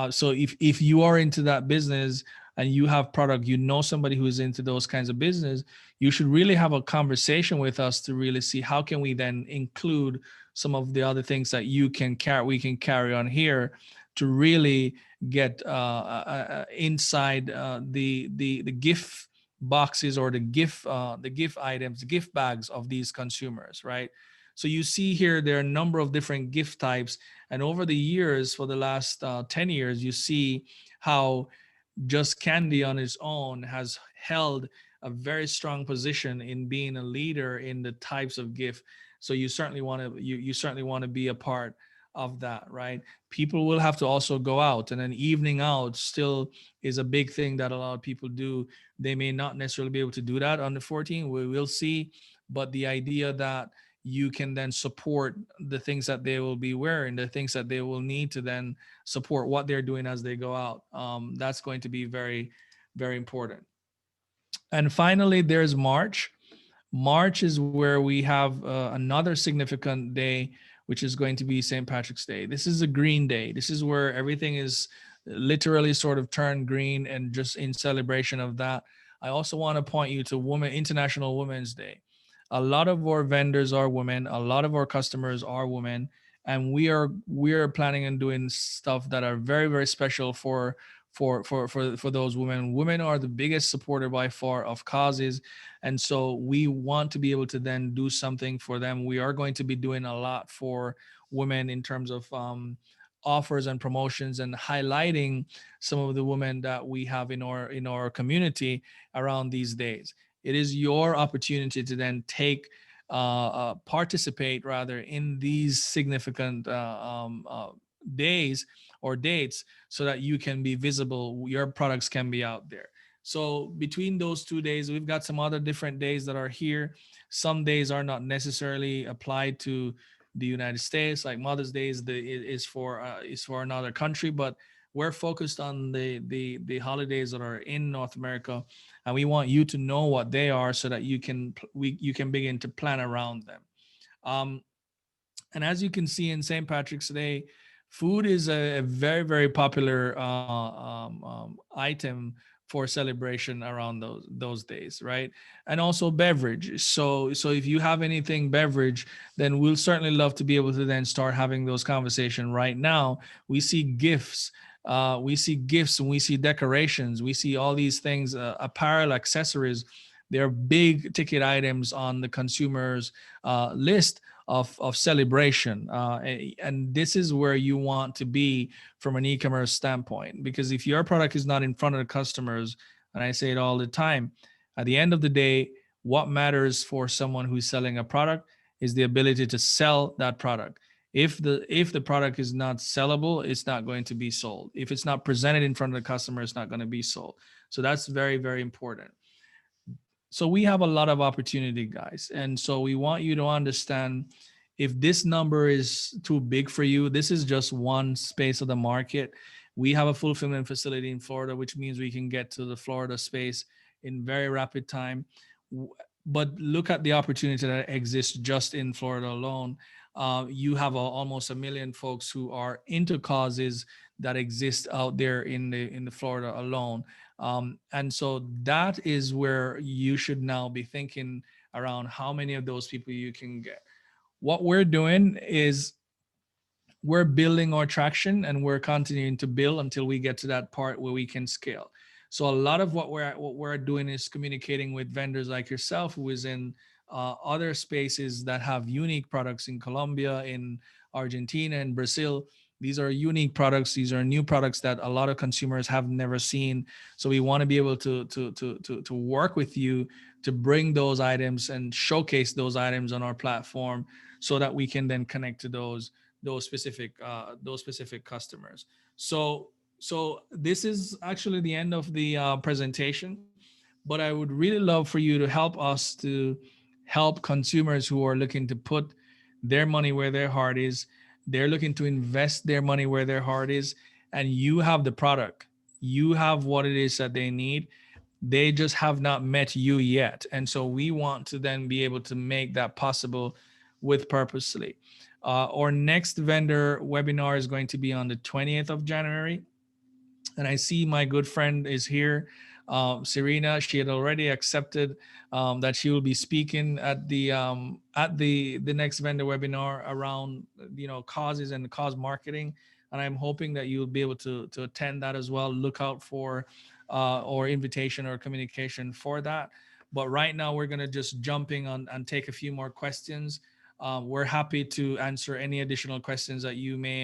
A: So if you are into that business and you have product, somebody who is into those kinds of business, you should really have a conversation with us to really see how can we then include some of the other things that we can carry on here to really get inside the gift boxes or the gift items, the gift bags of these consumers, right? So you see here, there are a number of different gift types. And over the years, for the last 10 years, you see how just candy on its own has held a very strong position in being a leader in the types of gift. So you certainly want to be a part of that, right? People will have to also go out, and an evening out still is a big thing that a lot of people do. They may not necessarily be able to do that on the 14th. We will see, but the idea that you can then support the things that they will be wearing, the things that they will need to then support what they're doing as they go out. That's going to be very, very important. And finally, there's March. March is where we have another significant day, which is going to be St. Patrick's Day. This is a green day. This is where everything is literally sort of turned green, and just in celebration of that. I also want to point you to International Women's Day. A lot of our vendors are women. A lot of our customers are women, and we are planning on doing stuff that are very, very special for those women. Women are the biggest supporter by far of causes, and so we want to be able to then do something for them. We are going to be doing a lot for women in terms of offers and promotions, and highlighting some of the women that we have in our community around these days. It is your opportunity to then participate rather in these significant days or dates, so that you can be visible, your products can be out there. So between those 2 days, we've got some other different days that are here. Some days are not necessarily applied to the United States, like Mother's Day is for another country, but we're focused on the holidays that are in North America, and we want you to know what they are so that you can begin to plan around them. And as you can see in St. Patrick's Day, food is a very, very popular item for celebration around those days, right? And also beverage. So if you have anything beverage, then we'll certainly love to be able to then start having those conversations right now. We see gifts. And we see decorations. We see all these things, apparel, accessories. They're big ticket items on the consumer's list of celebration. And this is where you want to be from an e-commerce standpoint, because if your product is not in front of the customers, and I say it all the time, at the end of the day, what matters for someone who's selling a product is the ability to sell that product. If the product is not sellable, it's not going to be sold. If it's not presented in front of the customer, it's not going to be sold. So that's very, very important. So we have a lot of opportunity, guys. And so we want you to understand, if this number is too big for you, this is just one space of the market. We have a fulfillment facility in Florida, which means we can get to the Florida space in very rapid time. But look at the opportunity that exists just in Florida alone. You have almost 1 million folks who are into causes that exist out there in the Florida alone. And so that is where you should now be thinking around how many of those people you can get. What we're doing is we're building our traction, and we're continuing to build until we get to that part where we can scale. So a lot of what we're doing is communicating with vendors like yourself, who is in other spaces that have unique products in Colombia, in Argentina, and Brazil. These are unique products. These are new products that a lot of consumers have never seen. So we want to be able to work with you to bring those items and showcase those items on our platform, so that we can then connect to those specific customers. So this is actually the end of the presentation, but I would really love for you to help us to help consumers who are looking to put their money where their heart is. They're looking to invest their money where their heart is, and you have the product. You have what it is that they need. They just have not met you yet. And so we want to then be able to make that possible with Purposely. Our next vendor webinar is going to be on the 20th of January. And I see my good friend is here, Serena. She had already accepted that she will be speaking at the next vendor webinar around causes and cause marketing. And I'm hoping that you'll be able to attend that as well. Look out for or invitation or communication for that. But right now we're gonna just jumping on and take a few more questions. We're happy to answer any additional questions that you may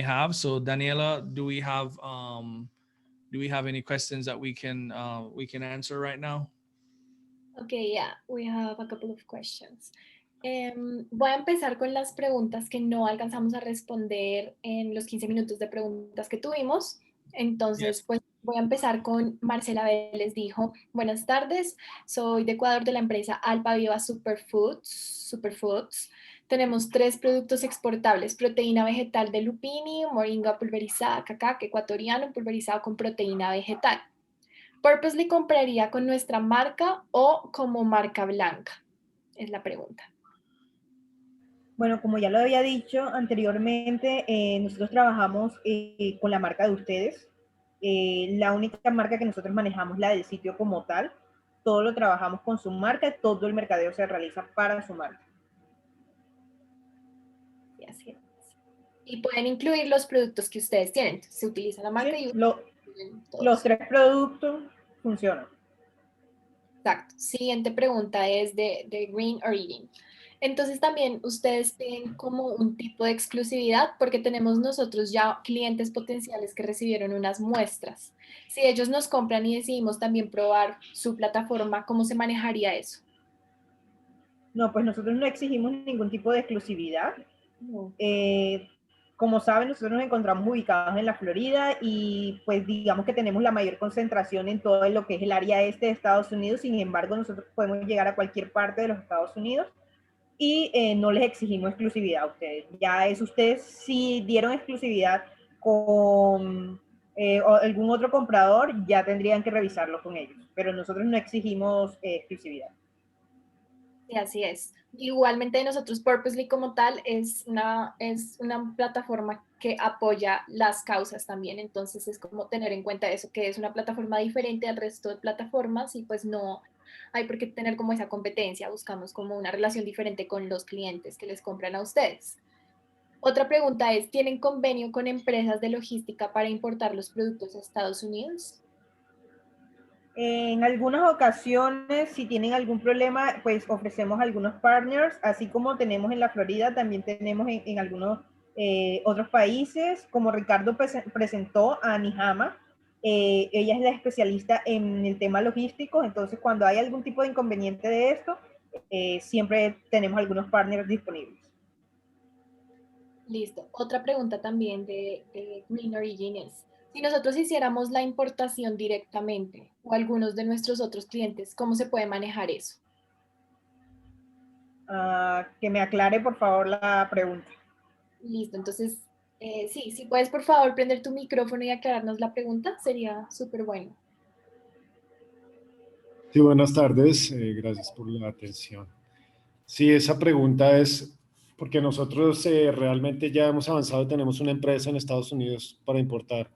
A: have. So Daniela, do we have any questions that we can answer right now?
B: Okay, yeah, we have a couple of questions. Voy a empezar con las preguntas que no alcanzamos a responder en los 15 minutos de preguntas que tuvimos. Entonces, pues voy a empezar con Marcela Vélez. Dijo: buenas tardes, soy de Ecuador, de la empresa Alpa Viva Superfoods. Tenemos 3 productos exportables: proteína vegetal de lupini, moringa pulverizada, cacaca ecuatoriano pulverizado con proteína vegetal. ¿Purposely compraría con nuestra marca o como marca blanca? Es la pregunta.
C: Bueno, como ya lo había dicho anteriormente, nosotros trabajamos con la marca de ustedes. La única marca que nosotros manejamos, la del sitio como tal, todo lo trabajamos con su marca, todo el mercadeo se realiza para su marca.
B: Y así es. Y pueden incluir los productos que ustedes tienen. Se utiliza la marca,
C: Sí,
B: y
C: los 3 productos funcionan.
B: Exacto. Siguiente pregunta es de Green or Eating. Entonces también ustedes tienen como un tipo de exclusividad, porque tenemos nosotros ya clientes potenciales que recibieron unas muestras. Si ellos nos compran y decidimos también probar su plataforma, ¿cómo se manejaría eso?
C: No, pues nosotros no exigimos ningún tipo de exclusividad.
B: No.
C: Como saben, nosotros nos encontramos ubicados en la Florida y pues digamos que tenemos la mayor concentración en todo lo que es el área este de Estados Unidos. Sin embargo, nosotros podemos llegar a cualquier parte de los Estados Unidos y no les exigimos exclusividad a ustedes. Ya es ustedes, si dieron exclusividad con o algún otro comprador, ya tendrían que revisarlo con ellos. Pero nosotros no exigimos exclusividad.
B: Sí, así es. Igualmente nosotros Purposely como tal es una plataforma que apoya las causas también, entonces es como tener en cuenta eso, que es una plataforma diferente al resto de plataformas y pues no hay por qué tener como esa competencia, buscamos como una relación diferente con los clientes que les compran a ustedes. Otra pregunta es, ¿tienen convenio con empresas de logística para importar los productos a Estados Unidos?
C: En algunas ocasiones, si tienen algún problema, pues ofrecemos algunos partners, así como tenemos en la Florida, también tenemos en algunos otros países, como Ricardo presentó a Nihama. Ella es la especialista en el tema logístico, entonces cuando hay algún tipo de inconveniente de esto, siempre tenemos algunos partners disponibles.
B: Listo. Otra pregunta también de Green Origin es, si nosotros hiciéramos la importación directamente o algunos de nuestros otros clientes, ¿cómo se puede manejar eso?
C: Que me aclare, por favor, la pregunta.
B: Listo. Entonces, sí, si puedes, por favor, prender tu micrófono y aclararnos la pregunta, sería súper bueno.
F: Sí, buenas tardes. Gracias por la atención. Sí, esa pregunta es porque nosotros realmente ya hemos avanzado, tenemos una empresa en Estados Unidos para importar.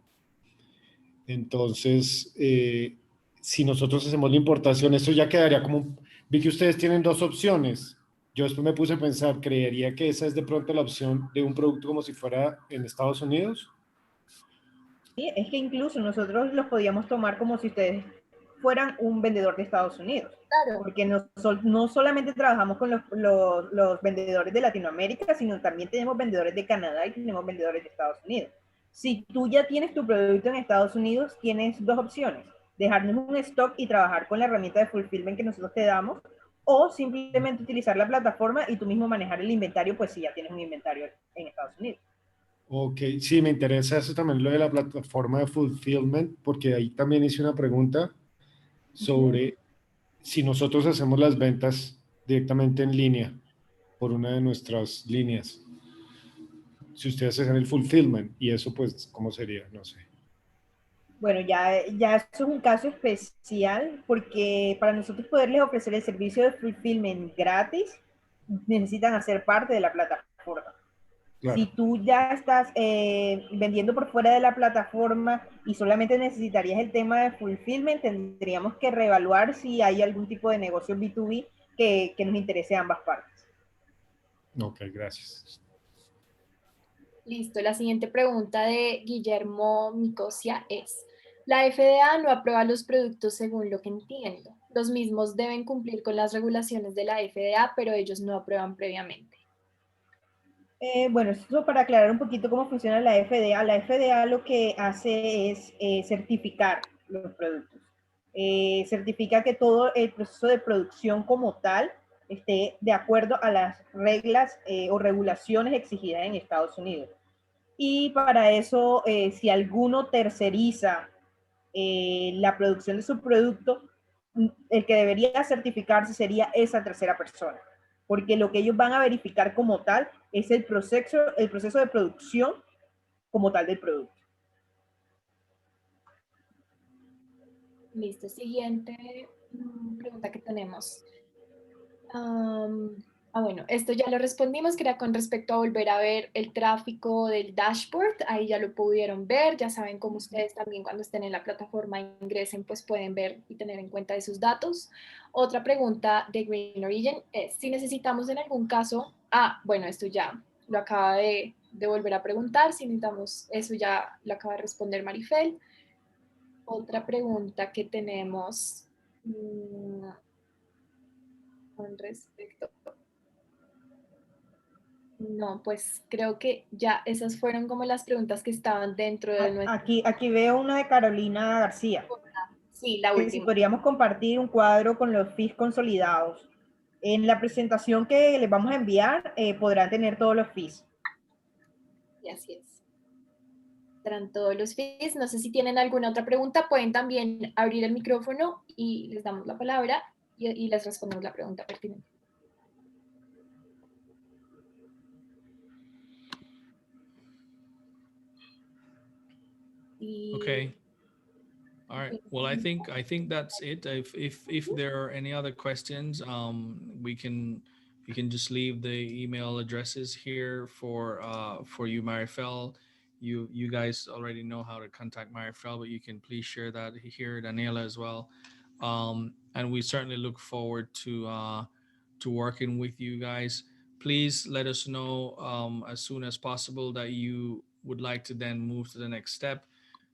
F: Entonces, si nosotros hacemos la importación, eso ya quedaría como... Vi que ustedes tienen dos opciones. Yo después me puse a pensar, ¿creería que esa es de pronto la opción de un producto como si fuera en Estados Unidos?
C: Sí, es que incluso nosotros los podíamos tomar como si ustedes fueran un vendedor de Estados Unidos,
B: Claro.
C: porque no solamente trabajamos con los vendedores de Latinoamérica, sino también tenemos vendedores de Canadá y tenemos vendedores de Estados Unidos. Si tú ya tienes tu producto en Estados Unidos, tienes dos opciones: dejarnos un stock y trabajar con la herramienta de fulfillment que nosotros te damos, o simplemente utilizar la plataforma y tú mismo manejar el inventario, pues si ya tienes un inventario en Estados Unidos.
F: Ok, sí, me interesa eso también, lo de la plataforma de fulfillment, porque ahí también hice una pregunta sobre si nosotros hacemos las ventas directamente en línea por una de nuestras líneas. Si ustedes hacen el fulfillment, y eso pues, ¿cómo sería? No sé.
C: Bueno, ya eso es un caso especial porque para nosotros poderles ofrecer el servicio de fulfillment gratis, necesitan hacer parte de la plataforma.
F: Claro.
C: Si tú ya estás vendiendo por fuera de la plataforma y solamente necesitarías el tema de fulfillment, tendríamos que reevaluar si hay algún tipo de negocio B2B que nos interese a ambas partes.
F: Ok, gracias.
B: Listo. La siguiente pregunta de Guillermo Micosia es, la FDA no aprueba los productos según lo que entiendo. Los mismos deben cumplir con las regulaciones de la FDA, pero ellos no aprueban previamente.
C: Bueno, esto para aclarar un poquito cómo funciona la FDA. La FDA lo que hace es certificar los productos. Certifica que todo el proceso de producción como tal esté de acuerdo a las reglas o regulaciones exigidas en Estados Unidos. Y para eso, si alguno terceriza la producción de su producto, el que debería certificarse sería esa tercera persona, porque lo que ellos van a verificar como tal es el proceso de producción como tal del producto.
B: Listo. Siguiente pregunta que tenemos. Bueno, esto ya lo respondimos, que era con respecto a volver a ver el tráfico del dashboard. Ahí ya lo pudieron ver. Ya saben cómo ustedes también cuando estén en la plataforma ingresen, pues pueden ver y tener en cuenta esos datos. Otra pregunta de Green Origin es si necesitamos en algún caso, bueno, esto ya lo acaba de volver a preguntar, si necesitamos, eso ya lo acaba de responder Marifel. Otra pregunta que tenemos con respecto... No, pues creo que ya esas fueron como las preguntas que estaban dentro de nuestro...
C: Aquí veo una de Carolina García.
B: Sí, la
C: Que si
B: última.
C: podríamos compartir un cuadro con los fees consolidados. En la presentación que les vamos a enviar podrán tener todos los fees.
B: Y así es. Estarán todos los fees. No sé si tienen alguna otra pregunta, pueden también abrir el micrófono y les damos la palabra y les respondemos la pregunta pertinente.
A: Okay. All right. Well, I think that's it. If there are any other questions, we can you can just leave the email addresses here for you, Marifel. You guys already know how to contact Marifel, but you can please share that here, Daniela, as well. And we certainly look forward to working with you guys. Please let us know as soon as possible that you would like to then move to the next step,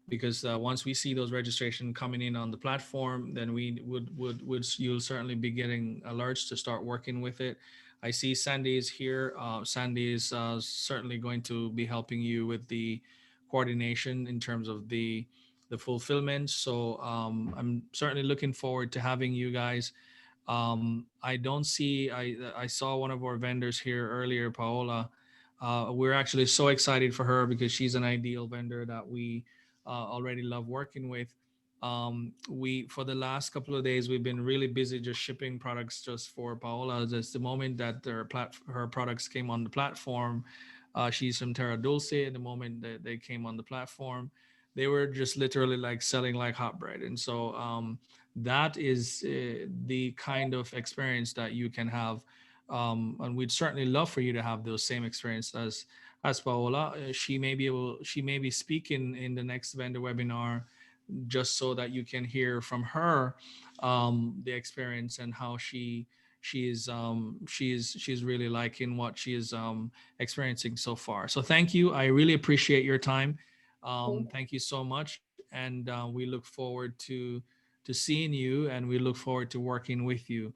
A: because once we see those registration coming in on the platform, then we would you'll certainly be getting alerts to start working with it. I see Sandy is here. Sandy is certainly going to be helping you with the coordination in terms of the fulfillment. So I'm certainly looking forward to having you guys. I don't see, I saw one of our vendors here earlier, Paola. We're actually so excited for her because she's an ideal vendor that we already love working with. We, for the last couple of days, we've been really busy just shipping products just for Paola. Just the moment that her products came on the platform, she's from Terra Dulce. At the moment that they came on the platform, they were just literally like selling like hot bread. And so that is the kind of experience that you can have. And we'd certainly love for you to have those same experience as Paola. She may be speaking in the next vendor webinar, just so that you can hear from her the experience and how she's really liking what she is experiencing so far. So thank you. I really appreciate your time. Thank you so much, and we look forward to seeing you, and we look forward to working with you.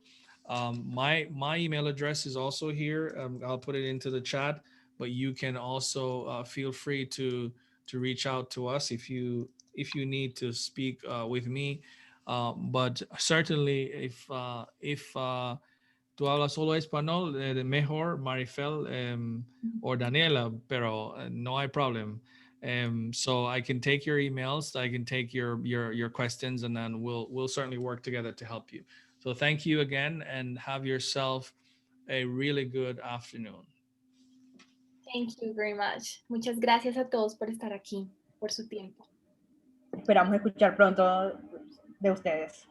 A: My email address is also here. I'll put it into the chat, but you can also feel free to reach out to us if you need to speak with me. But certainly, if tú hablas solo español, mejor Marifel or Daniela, pero no hay problem. So I can take your emails, I can take your questions, and then we'll certainly work together to help you. So thank you again, and have yourself a really good afternoon.
B: Thank you very much. Muchas gracias a todos por estar aquí, por su tiempo.
C: Esperamos escuchar pronto de ustedes.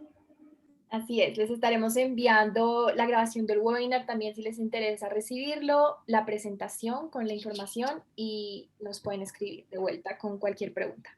B: Así es, les estaremos enviando la grabación del webinar también si les interesa recibirlo, la presentación con la información, y nos pueden escribir de vuelta con cualquier pregunta.